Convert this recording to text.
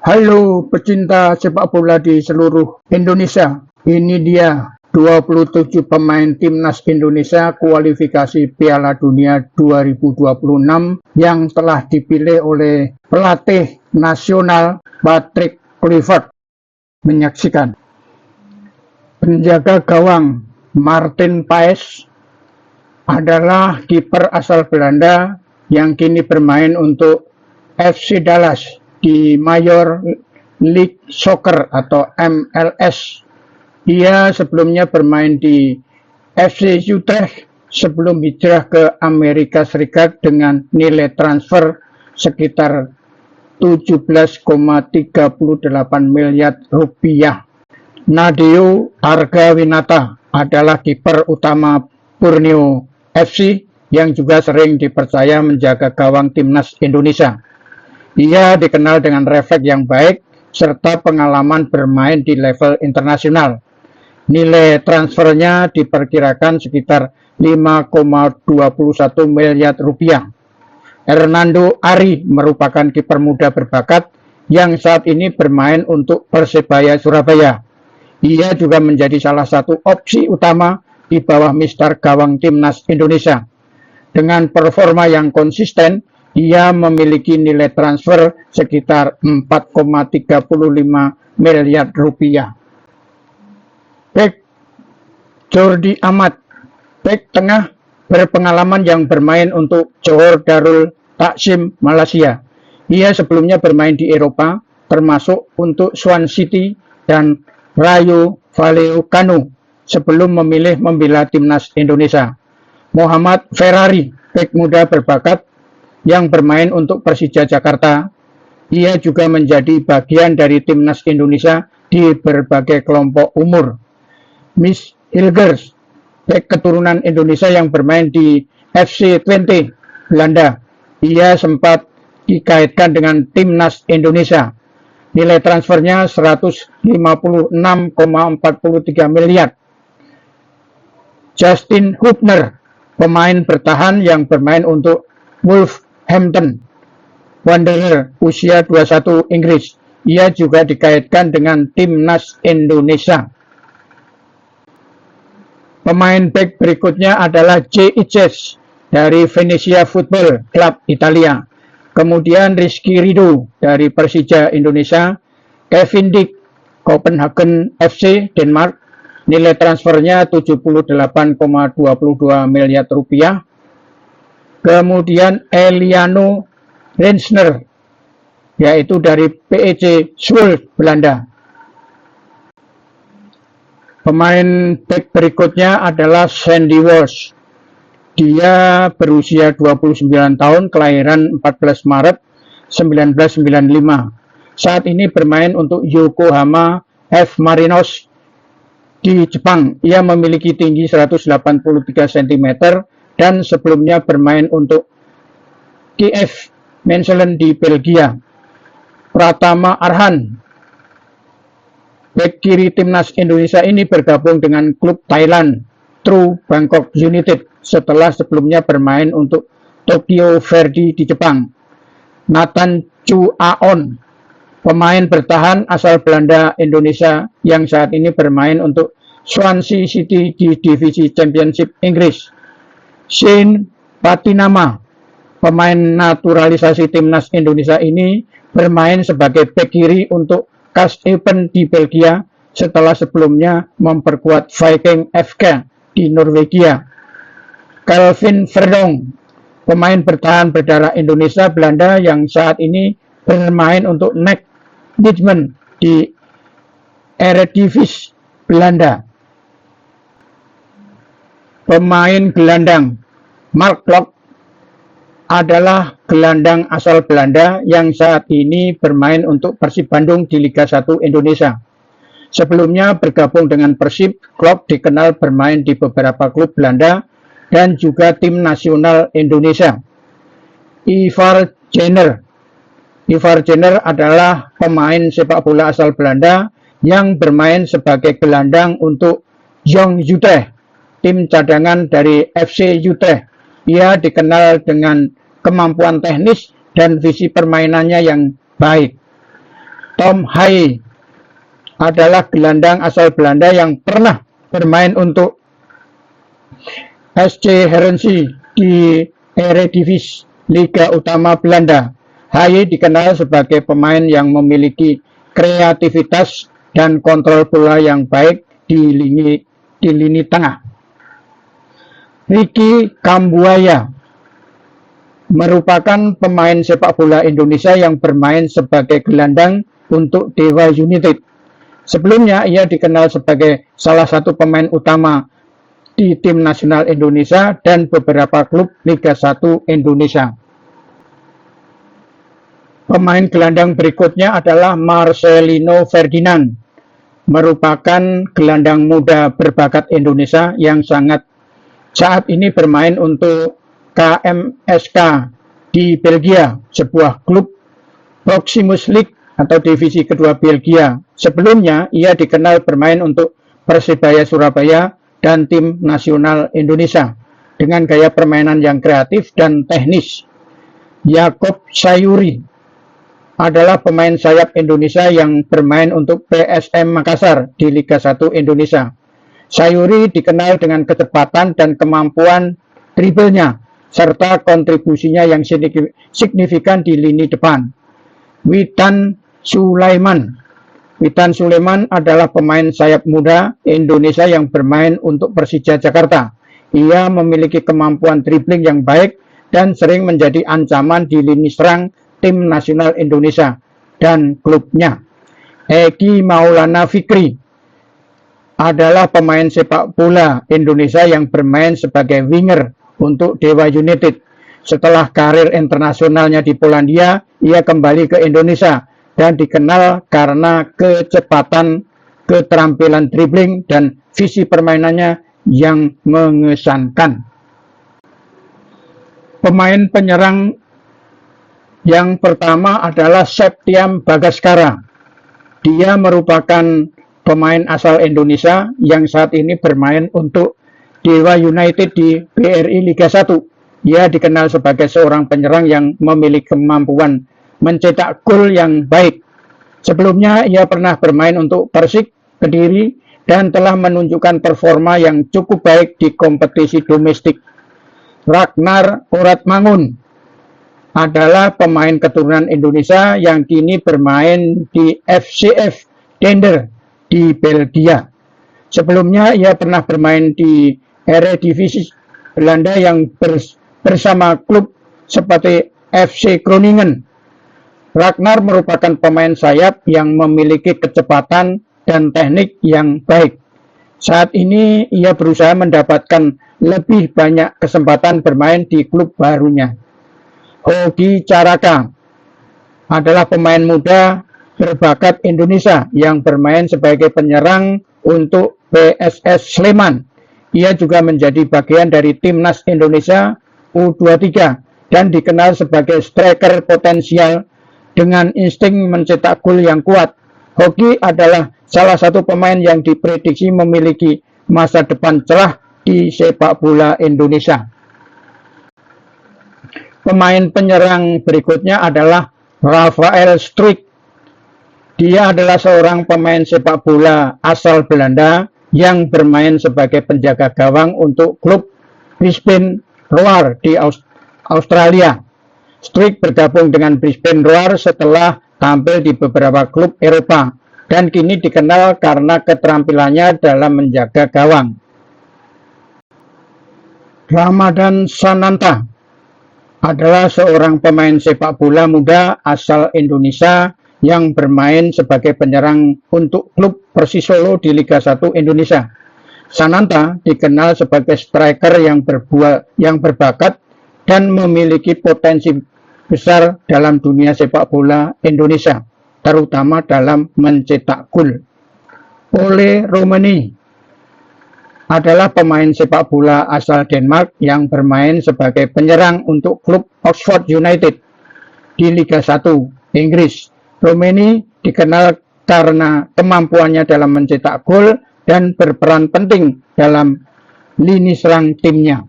Halo pecinta sepak bola di seluruh Indonesia. Ini dia 27 pemain timnas Indonesia kualifikasi Piala Dunia 2026 yang telah dipilih oleh pelatih nasional Patrick Kluivert. Menyaksikan penjaga gawang Martin Paes adalah kiper asal Belanda yang kini bermain untuk FC Dallas di Major League Soccer atau MLS. Ia sebelumnya bermain di FC Utrecht sebelum hijrah ke Amerika Serikat dengan nilai transfer sekitar 17,38 miliar rupiah. Nadeo Argawinata adalah kiper utama Borneo FC yang juga sering dipercaya menjaga gawang timnas Indonesia. Ia dikenal dengan refleks yang baik serta pengalaman bermain di level internasional. Nilai transfernya diperkirakan sekitar 5,21 miliar rupiah. Hernando Ari merupakan kiper muda berbakat yang saat ini bermain untuk Persebaya Surabaya. Ia juga menjadi salah satu opsi utama di bawah mister gawang timnas Indonesia. Dengan performa yang konsisten, ia memiliki nilai transfer sekitar 4,35 miliar rupiah. Bek Jordi Amat, bek tengah berpengalaman yang bermain untuk Johor Darul Taksim Malaysia. Ia sebelumnya bermain di Eropa, termasuk untuk Swansea City dan Rayo Vallecano sebelum memilih membela timnas Indonesia. Muhammad Ferrari, bek muda berbakat yang bermain untuk Persija Jakarta. Ia juga menjadi bagian dari timnas Indonesia di berbagai kelompok umur. Miss Hilgers, bek keturunan Indonesia yang bermain di FC Twente, Belanda. Ia sempat dikaitkan dengan timnas Indonesia. Nilai transfernya 156,43 miliar. Justin Hubner, pemain bertahan yang bermain untuk Wolverhampton Wanderers, usia 21 Inggris. Ia juga dikaitkan dengan timnas Indonesia. Pemain bek berikutnya adalah J. Iches dari Venezia Football Club Italia. Kemudian Rizky Ridho dari Persija Indonesia. Kevin Dick, Copenhagen FC Denmark. Nilai transfernya 78,22 miliar rupiah. Kemudian Eliano Rensner, yaitu dari PEC Zwolle, Belanda. Pemain bek berikutnya adalah Sandy Walsh. Dia berusia 29 tahun, kelahiran 14 Maret 1995. Saat ini bermain untuk Yokohama F. Marinos di Jepang. Ia memiliki tinggi 183 cm dan sebelumnya bermain untuk KF Mechelen di Belgia. Pratama Arhan, bek kiri timnas Indonesia ini bergabung dengan klub Thailand True Bangkok United setelah sebelumnya bermain untuk Tokyo Verdy di Jepang. Nathan Chu Aon, pemain bertahan asal Belanda Indonesia yang saat ini bermain untuk Swansea City di divisi Championship Inggris. Shane Patinama, pemain naturalisasi timnas Indonesia ini bermain sebagai bek kiri untuk Kasteven di Belgia setelah sebelumnya memperkuat Viking FK di Norwegia. Calvin Verdonk, pemain bertahan berdarah Indonesia Belanda yang saat ini bermain untuk NEC Nijmegen di Eredivisie Belanda. Pemain gelandang Mark Klok adalah gelandang asal Belanda yang saat ini bermain untuk Persib Bandung di Liga 1 Indonesia. Sebelumnya bergabung dengan Persib, Klok dikenal bermain di beberapa klub Belanda dan juga tim nasional Indonesia. Ivar Jenner adalah pemain sepak bola asal Belanda yang bermain sebagai gelandang untuk Jong Utrecht, tim cadangan dari FC Utrecht. Ia dikenal dengan kemampuan teknis dan visi permainannya yang baik. Tom Haye adalah gelandang asal Belanda yang pernah bermain untuk SC Herenveen di Eredivisie Liga Utama Belanda. Haye dikenal sebagai pemain yang memiliki kreativitas dan kontrol bola yang baik di lini tengah. Ricky Kambuaya merupakan pemain sepak bola Indonesia yang bermain sebagai gelandang untuk Dewa United. Sebelumnya ia dikenal sebagai salah satu pemain utama di tim nasional Indonesia dan beberapa klub Liga 1 Indonesia. Pemain gelandang berikutnya adalah Marcelino Ferdinand, merupakan gelandang muda berbakat Indonesia yang saat ini bermain untuk KMSK di Belgia, sebuah klub Proximus League atau divisi kedua Belgia. Sebelumnya ia dikenal bermain untuk Persebaya Surabaya dan tim nasional Indonesia dengan gaya permainan yang kreatif dan teknis. Yakob Sayuri adalah pemain sayap Indonesia yang bermain untuk PSM Makassar di Liga 1 Indonesia. Sayuri dikenal dengan kecepatan dan kemampuan dribblenya serta kontribusinya yang signifikan di lini depan. Witan Sulaiman adalah pemain sayap muda Indonesia yang bermain untuk Persija Jakarta. Ia memiliki kemampuan dribbling yang baik dan sering menjadi ancaman di lini serang tim nasional Indonesia dan klubnya. Egi Maulana Fikri adalah pemain sepak bola Indonesia yang bermain sebagai winger untuk Dewa United. Setelah karir internasionalnya di Polandia, ia kembali ke Indonesia dan dikenal karena kecepatan, keterampilan dribbling, dan visi permainannya yang mengesankan. Pemain penyerang yang pertama adalah Septian Bagaskara. Dia merupakan pemain asal Indonesia yang saat ini bermain untuk Dewa United di BRI Liga 1. Ia dikenal sebagai seorang penyerang yang memiliki kemampuan mencetak gol yang baik. Sebelumnya ia pernah bermain untuk Persik Kediri dan telah menunjukkan performa yang cukup baik di kompetisi domestik. Ragnar Oratmangun adalah pemain keturunan Indonesia yang kini bermain di FCF Dender di Belgia. Sebelumnya ia pernah bermain di Eredivisie Belanda yang bersama klub seperti FC Groningen. Ragnar merupakan pemain sayap yang memiliki kecepatan dan teknik yang baik. Saat ini ia berusaha mendapatkan lebih banyak kesempatan bermain di klub barunya. Hoki Caraka adalah pemain muda berbakat Indonesia yang bermain sebagai penyerang untuk PSS Sleman. Ia juga menjadi bagian dari timnas Indonesia U23 dan dikenal sebagai striker potensial dengan insting mencetak gol yang kuat. Hoki adalah salah satu pemain yang diprediksi memiliki masa depan cerah di sepak bola Indonesia. Pemain penyerang berikutnya adalah Rafael Struijk. Dia adalah seorang pemain sepak bola asal Belanda yang bermain sebagai penjaga gawang untuk klub Brisbane Roar di Australia. Struijk bergabung dengan Brisbane Roar setelah tampil di beberapa klub Eropa dan kini dikenal karena keterampilannya dalam menjaga gawang. Ramadan Sananta adalah seorang pemain sepak bola muda asal Indonesia yang bermain sebagai penyerang untuk klub Persisolo di Liga 1 Indonesia. Sananta dikenal sebagai striker yang berbakat dan memiliki potensi besar dalam dunia sepak bola Indonesia, terutama dalam mencetak gol. Ole Romani adalah pemain sepak bola asal Denmark yang bermain sebagai penyerang untuk klub Oxford United di Liga 1 Inggris. Romani dikenal karena kemampuannya dalam mencetak gol dan berperan penting dalam lini serang timnya.